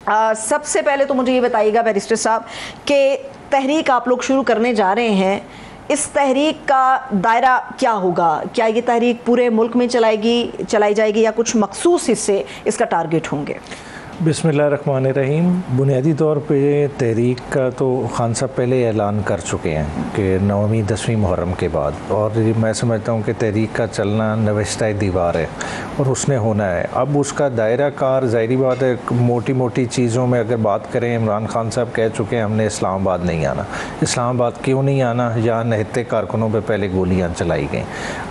सबसे पहले तो मुझे ये बताइएगा बैरिस्टर साहब कि तहरीक आप लोग शुरू करने जा रहे हैं, इस तहरीक का दायरा क्या होगा? क्या ये तहरीक पूरे मुल्क में चलाई जाएगी या कुछ मखसूस हिस्से इसका टारगेट होंगे? बिस्मिल्लाहिर्रहमानिर्रहीम। बुनियादी तौर पे तहरीक का तो खान साहब पहले ऐलान कर चुके हैं कि 9वीं 10वीं मुहर्रम के बाद, और मैं समझता हूँ कि तहरीक का चलना नविश्ता दीवार है और उसने होना है। अब उसका दायरा कार ज़ाहिरी बात है, मोटी मोटी चीज़ों में अगर बात करें, इमरान खान साहब कह चुके हैं हमने इस्लामाबाद नहीं आना। इस्लामाबाद क्यों नहीं आना? यहाँ निहत्ते कारकुनों पर पहले गोलियाँ चलाई गई।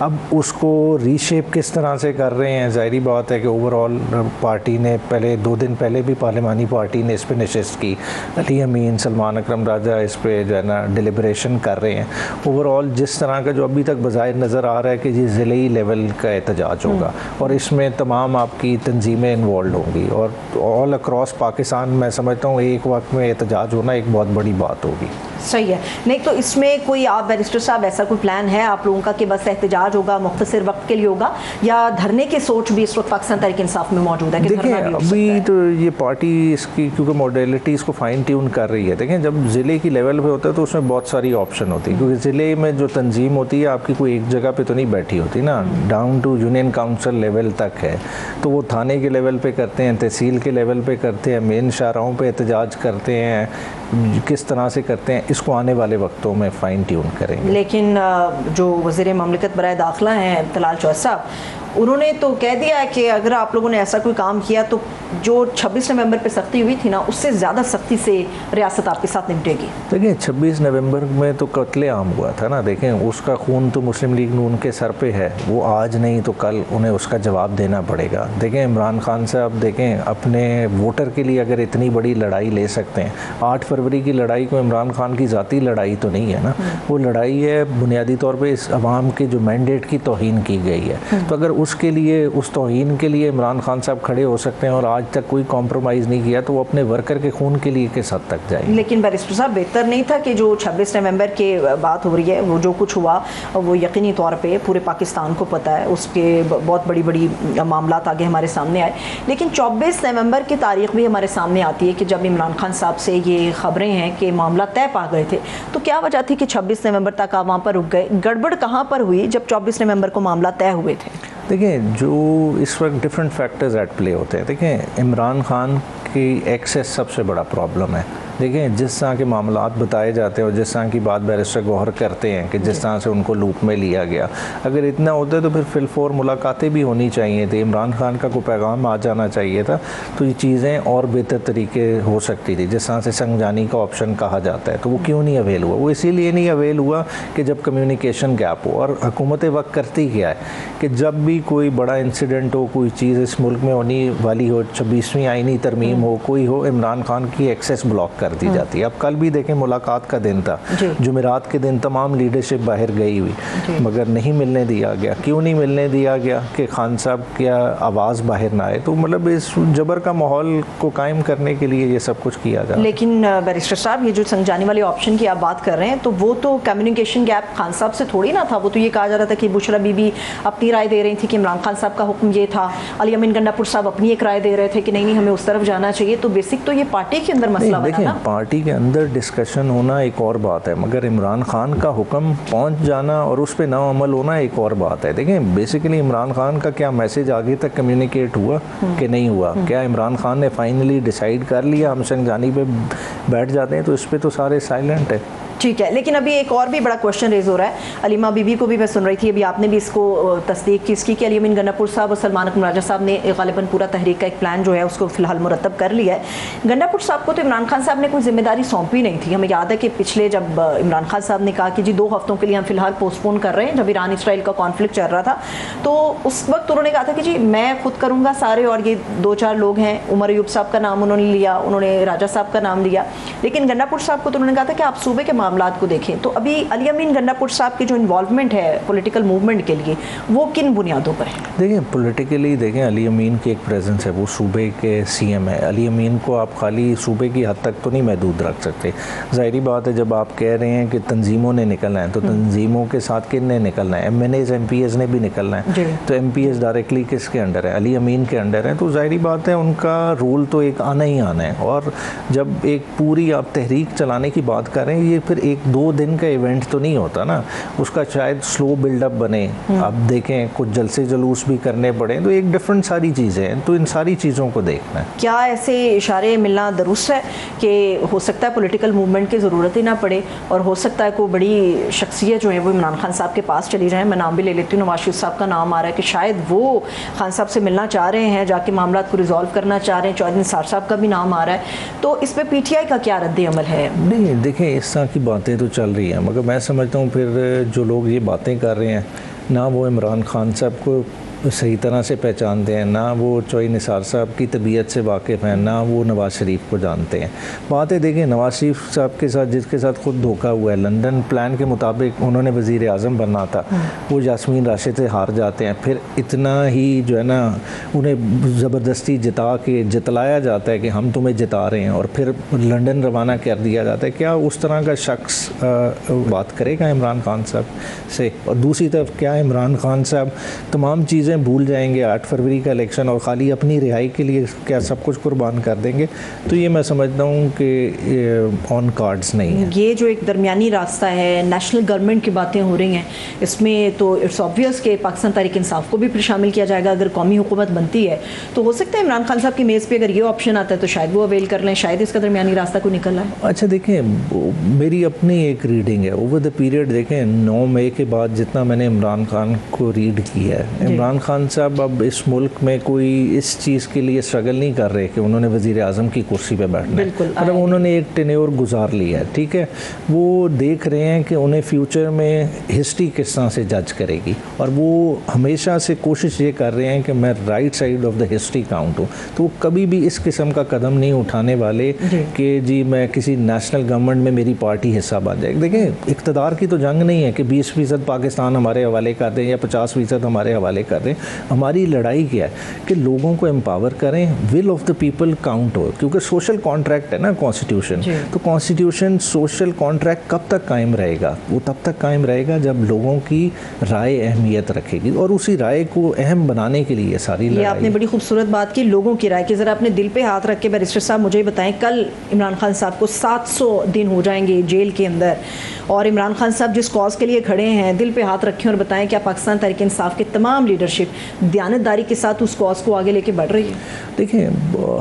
अब उसको रीशेप किस तरह से कर रहे हैं? ज़ाहिरी बात है कि ओवरऑल पार्टी ने पहले 2 दिन पहले भी पार्लिमानी पार्टी ने इस पर नशिस्त की, अली अमीन, सलमान अकरम राजा इस पर जो है ना डिलिब्रेशन कर रहे हैं। ओवरऑल जिस तरह का जो अभी तक बज़ाहिर नज़र आ रहा है कि ये ज़िले लेवल का एहतजाज होगा और इसमें तमाम आपकी तंजीमें इन्वॉल्व होंगी और ऑल अक्रॉस पाकिस्तान मैं समझता हूँ एक वक्त में एहतजाज होना एक बहुत बड़ी बात होगी। सही है। नहीं तो इसमें कोई आप बैरिस्टर साहब ऐसा कोई प्लान है आप लोगों का कि बस एहतजाज होगा, मुख्तसर वक्त के लिए होगा, या धरने की सोच भी इस वक्त पाकिस्तान तहरीक इंसाफ में मौजूद है? देखिए अभी तो ये पार्टी इसकी क्योंकि मॉडलिटी इसको फाइन ट्यून कर रही है। देखें जब ज़िले की लेवल पे होता है तो उसमें बहुत सारी ऑप्शन होती है, क्योंकि ज़िले में जो तंजीम होती है आपकी कोई एक जगह पे तो नहीं बैठी होती ना, down to union council level तक है। तो वो थाने के लेवल पे करते हैं, तहसील के लेवल पे करते हैं, मेन शाहराहों पे एहतजाज करते हैं, किस तरह से करते हैं इसको आने वाले वक्तों में फ़ाइन ट्यून करेंगे। लेकिन जो वज़ीर ममलिकत बराए दाखिला हैं तलाल चौधरी साहब, उन्होंने तो कह दिया है कि अगर आप लोगों ने ऐसा कोई काम किया तो जो 26 नवंबर पे सख्ती हुई थी ना, उससे ज़्यादा सख्ती से रियासत आपके साथ निपटेगी। देखिए 26 नवंबर में तो कत्लेआम हुआ था ना, देखें उसका खून तो मुस्लिम लीग नून के सर पे है, वो आज नहीं तो कल उन्हें उसका जवाब देना पड़ेगा। देखें इमरान खान साहब देखें अपने वोटर के लिए अगर इतनी बड़ी लड़ाई ले सकते हैं, 8 फरवरी की लड़ाई को इमरान खान की ज़ाती लड़ाई तो नहीं है ना, वो लड़ाई है बुनियादी तौर पर इस अवाम के जो मैंडेट की तौहीन की गई है। तो अगर उसके लिए उस तौहीन के लिए इमरान खान साहब खड़े हो सकते हैं और आज तक कोई कॉम्प्रोमाइज़ नहीं किया, तो वो अपने वर्कर के खून के लिए किस हद तक जाए। लेकिन बैरिस्टर साहब बेहतर नहीं था कि जो 26 नवंबर के बात हो रही है, वो जो कुछ हुआ वो यकीनी तौर पे पूरे पाकिस्तान को पता है, उसके बहुत बड़ी बड़ी मामला आगे हमारे सामने आए। लेकिन 24 नवंबर की तारीख भी हमारे सामने आती है कि जब इमरान खान साहब से ये खबरें हैं कि मामला तय पा गए थे, तो क्या वजह थी कि 26 नवंबर तक आप वहाँ पर रुक गए? गड़बड़ कहाँ पर हुई जब 24 नवंबर को मामला तय हुए थे? देखिए जो इस वक्त डिफरेंट फैक्टर्स एट प्ले होते हैं। देखें इमरान खान की एक्सेस सबसे बड़ा प्रॉब्लम है। देखें जिस तरह के मामलात बताए जाते हैं और जिस तरह की बात बैरिस्टर गौहर करते हैं कि जिस तरह से उनको लूप में लिया गया, अगर इतना होता है तो फिर फिलफोर मुलाकातें भी होनी चाहिए थी, इमरान खान का कोई पैगाम आ जाना चाहिए था, तो ये चीज़ें और बेहतर तरीके हो सकती थी। जिस तरह से संगजानी का ऑप्शन कहा जाता है, तो वो क्यों नहीं अवेल हुआ? वो इसीलिए नहीं अवेल हुआ कि जब कम्युनिकेशन गैप हो। और हुकूमत वक्त करती क्या है कि जब भी कोई बड़ा इंसिडेंट हो, कोई चीज़ इस मुल्क में होने वाली हो, 26वीं आईनी तरमीम हो, कोई हो, इमरान खान की एक्सेस ब्लॉक कर दी जाती है। अब कल भी देखें मुलाकात का दिन था, जुमेरात के दिन तमाम लीडरशिप बाहर गई हुई, मगर नहीं मिलने दिया गया। क्यों नहीं मिलने दिया गया? कि खान साहब की आवाज़ बाहर ना आए। तो मतलब इस जबर का माहौल को कायम करने के लिए ये सब कुछ किया जाए। लेकिन बैरिस्टर साहब ये जो संगजानी वाले ऑप्शन की आप बात कर रहे हैं, तो वो तो कम्युनिकेशन गैप खान साहब से थोड़ी ना था। वो तो ये कहा जा रहा था कि बुशरा बीबी अपनी राय दे रही थी कि इमरान खान साहब का हुक्म ये था, अली अमीन गंडापुर साहब अपनी एक राय दे रहे थे कि नहीं हमें उस तरफ जाना चाहिए। तो बेसिक तो ये पार्टी के अंदर मसला बना ना। पार्टी के अंदर डिस्कशन होना एक और बात है, मगर इमरान खान का हुक्म पहुंच जाना और उस पर ना अमल होना एक और बात है। देखें बेसिकली इमरान खान का क्या मैसेज आगे तक कम्युनिकेट हुआ कि नहीं हुआ? क्या इमरान खान ने फाइनली डिसाइड कर लिया हम संगजानी पे बैठ जाते हैं? तो इस पर तो सारे साइलेंट है। ठीक है, लेकिन अभी एक और भी बड़ा क्वेश्चन रेज हो रहा है। अलीमा बीबी को भी मैं सुन रही थी, अभी आपने भी इसको तस्दीक की इसकी कि अली अमीन गंडापुर साहब और सलमान अकरम राजा साहब ने गालिबन पूरा तहरीक का एक प्लान जो है उसको फिलहाल मुरतब कर लिया है। गंडापुर साहब को तो इमरान खान साहब ने कोई जिम्मेदारी सौंपी नहीं थी। हमें याद है कि पिछले जब इमरान खान साहब ने कहा कि जी 2 हफ्तों के लिए हम फिलहाल पोस्टपोन कर रहे हैं, जब ईरान इसराइल का कॉन्फ्लिक्ट चल रहा था, तो उस वक्त उन्होंने कहा था कि जी मैं खुद करूँगा सारे, और ये 2-4 लोग हैं, उमर अयूब साहब का नाम उन्होंने लिया, उन्होंने राजा साहब का नाम लिया। लेकिन गन्नापुर साहब को तो उन्होंने कहा था कि आप सूबे के मामलात को देखें। तो अभी अली अमीन गन्नापुर साहब की जो इन्वॉल्वमेंट है पॉलिटिकल मूवमेंट के लिए, वो किन बुनियादों पर है? देखिए पॉलिटिकली देखें, अली अमीन की एक प्रेजेंस है, वो सूबे के सीएम है। अली अमीन को आप खाली सूबे की हद तक तो नहीं महदूद रख सकते। ज़ाहिरी बात है, जब आप कह रहे हैं कि तंजीमों ने निकलना है तो तंजीमों के साथ किन ने निकलना है? MNAs MPs ने भी निकलना है। तो MPs डायरेक्टली किसके अंडर है? अली अमीन के अंडर है। तो ज़ाहिरी बात है उनका रोल तो एक आना ही आना है। और जब एक पूरी आप तहरीक चलाने की बात कर रहे हैं, ये फिर 1-2 दिन का इवेंट तो नहीं होता ना, उसका शायद स्लो बिल्डअप बने। आप देखें कुछ जलसे जुलूस भी करने पड़े, तो एक डिफरेंट सारी चीज़ें हैं। तो इन सारी चीज़ों को देखना है। क्या ऐसे इशारे मिलना दुरुस्त है कि हो सकता है पॉलिटिकल मूवमेंट की ज़रूरत ही ना पड़े और हो सकता है कोई बड़ी शख्सियत जो है वो इमरान खान साहब के पास चली जाए? मैं नाम भी ले लेती हूँ, नवाज शरीफ साहब का नाम आ रहा है कि शायद वो खान साहब से मिलना चाह रहे हैं, जाके मामला को रिजॉल्व करना चाह रहे हैं। चौधरी निसार साहब का भी नाम आ रहा है। तो इस पर PTI का क्या रद्द अमल है? नहीं देखें, इस तरह की बातें तो चल रही हैं, मगर मैं समझता हूँ फिर जो लोग ये बातें कर रहे हैं ना वो इमरान खान साहब को सही तरह से पहचानते हैं, ना वो चौधरी निसार साहब की तबीयत से वाकिफ़ हैं, ना वो नवाज़ शरीफ को जानते हैं। बात है देखिए, नवाज़ शरीफ साहब के साथ जिसके साथ खुद धोखा हुआ है, लंदन प्लान के मुताबिक उन्होंने वज़ीर आज़म बनना था, वो यास्मीन राशिद से हार जाते हैं। फिर इतना ही जो है ना उन्हें ज़बरदस्ती जितलाया जाता है कि हम तुम्हें जिता रहे हैं, और फिर लंदन रवाना कर दिया जाता है। क्या उस तरह का शख्स बात करेगा इमरान खान साहब से? और दूसरी तरफ क्या इमरान खान साहब तमाम चीज़ें भूल जाएंगे 8 फरवरी का इलेक्शन और ख़ाली अपनी रिहाई के लिए क्या सब कुछ कुर्बान कर देंगे? तो ये मैं समझता हूँ कि ऑन कार्ड्स नहीं है। ये जो एक दरमियानी रास्ता है, नेशनल गवर्नमेंट की बातें हो रही हैं, इसमें तो इट्स ऑब्वियस कि पाकिस्तान तहरीक इंसाफ को भी फिर शामिल किया जाएगा। अगर कौमी हुकूमत बनती है तो हो सकता है इमरान खान साहब की मेज़ पर अगर ये ऑप्शन आता है तो शायद वो अवेल कर लें, शायद इसका दरमियानी रास्ता को निकल आए। अच्छा देखें, मेरी अपनी एक रीडिंग है ओवर द पीरियड। देखें 9 मई के बाद जितना मैंने इमरान खान को रीड किया है, इमरान खान साहब अब इस मुल्क में कोई इस चीज़ के लिए स्ट्रगल नहीं कर रहे कि उन्होंने वज़ीर आज़म की कुर्सी पे बैठना है। मतलब उन्होंने एक टेन्योर गुजार लिया है, ठीक है। वो देख रहे हैं कि उन्हें फ्यूचर में हिस्ट्री किस तरह से जज करेगी, और वो हमेशा से कोशिश ये कर रहे हैं कि मैं right side of the history count हूँ। तो वो कभी भी इस किस्म का कदम नहीं उठाने वाले कि जी मैं किसी नेशनल गवर्नमेंट में मेरी पार्टी हिस्सा बन जाएगी। देखें इक़्तिदार की तो जंग नहीं है कि 20% पाकिस्तान हमारे हवाले कर दें या 50% हमारे हवाले कर दें। हमारी लड़ाई क्या है कि लोगों को एम्पावर करें, will of the people count हो, क्योंकि सोशल कॉन्ट्रैक्ट है ना कॉन्स्टिट्यूशन। तो कॉन्स्टिट्यूशन सोशल कॉन्ट्रैक्ट कब तक कायम रहेगा? वो तब तक कायम रहेगा जब लोगों की राय अहमियत रखेगी, और उसी राय को अहम बनाने के लिए सारी लड़ाई। आपने बड़ी खूबसूरत बात की, लोगों की राय की। ज़रा अपने दिल पे हाथ रख के बैरिस्टर साहब मुझे बताएं, कल इमरान खान साहब को 700 दिन हो जाएंगे जेल के अंदर, और इमरान खान साहब जिस कॉज के लिए खड़े हैं, दिल पे हाथ रखें और बताएं क्या पाकिस्तान तहरीक इंसाफ की तमाम लीडरशिप दयानतदारी के साथ उस कॉज को आगे लेके बढ़ रही है? देखिए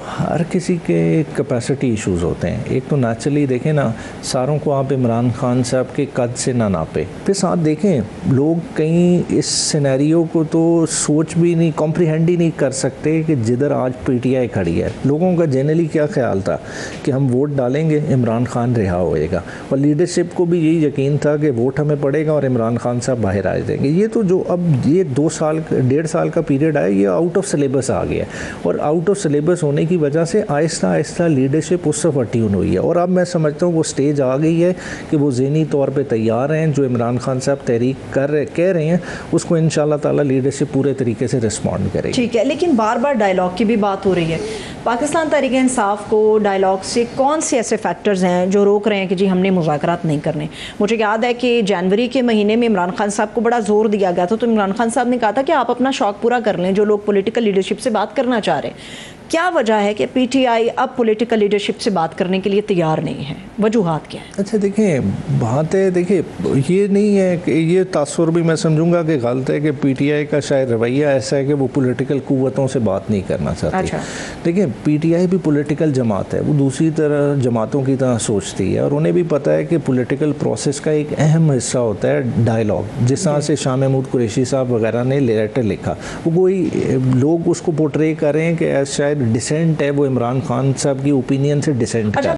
हर किसी के कैपेसिटी इश्यूज़ होते हैं। एक तो नेचुरली देखें ना, सारों को आप इमरान खान साहब के कद से ना नापे। फिर साथ देखें लोग कहीं इस सिनेरियो को तो सोच भी नहीं, कॉम्प्रिहेंड ही नहीं कर सकते कि जिधर आज PTI खड़ी है। लोगों का जनरली क्या ख्याल था कि हम वोट डालेंगे, इमरान खान रिहा होएगा, और लीडरशिप को भी यही यकीन था कि वोट हमें पड़ेगा और इमरान खान साहब बाहर आ जाएंगे। ये तो जो अब ये 2 साल 1.5 साल का पीरियड आया, ये आउट ऑफ सिलेबस आ गया, और आउट ऑफ सिलेबस होने की वजह से आहिस्ता आहिस्ता लीडरशिप उस तरफ ट्यून हुई है। और अब मैं समझता हूँ वो स्टेज आ गई है कि वो ज़हनी तौर पे तैयार हैं, जो इमरान खान साहब तहरीक कह रहे हैं उसको इंशाल्लाह ताला लीडरशिप पूरे तरीके से रिस्पॉन्ड करेगी। ठीक है, लेकिन बार बार डायलॉग की भी बात हो रही है। पाकिस्तान तहरीक इंसाफ को डायलॉग से कौन से ऐसे फैक्टर्स हैं जो रोक रहे हैं कि जी हमने मुज़ाकरात नहीं करने? मुझे याद है कि जनवरी के महीने में इमरान खान साहब को बड़ा जोर दिया गया था, तो इमरान खान साहब ने कहा था कि आप अपना शौक पूरा कर लें, जो लोग पॉलिटिकल लीडरशिप से बात करना चाह रहे हैं। क्या वजह है कि PTI अब पॉलिटिकल लीडरशिप से बात करने के लिए तैयार नहीं है? वजूहात क्या है? अच्छा देखें, बात है देखिए ये नहीं है कि ये तासुर भी मैं समझूंगा कि गलत है कि PTI का शायद रवैया ऐसा है कि वो पॉलिटिकल कुव्वतों से बात नहीं करना चाहती। अच्छा। देखिए PTI भी पॉलिटिकल जमात है, वो दूसरी तरह जमातों की तरह सोचती है, और उन्हें भी पता है कि पॉलिटिकल प्रोसेस का एक अहम हिस्सा होता है डायलॉग। जिस तरह से शाह महमूद कुरैशी साहब वगैरह ने लेटर लिखा, वो कोई लोग उसको पोर्ट्रे कर रहे हैं कि शायद डिसेंट है, वो इमरान खान साहब की ओपिनियन से डिसेंट कर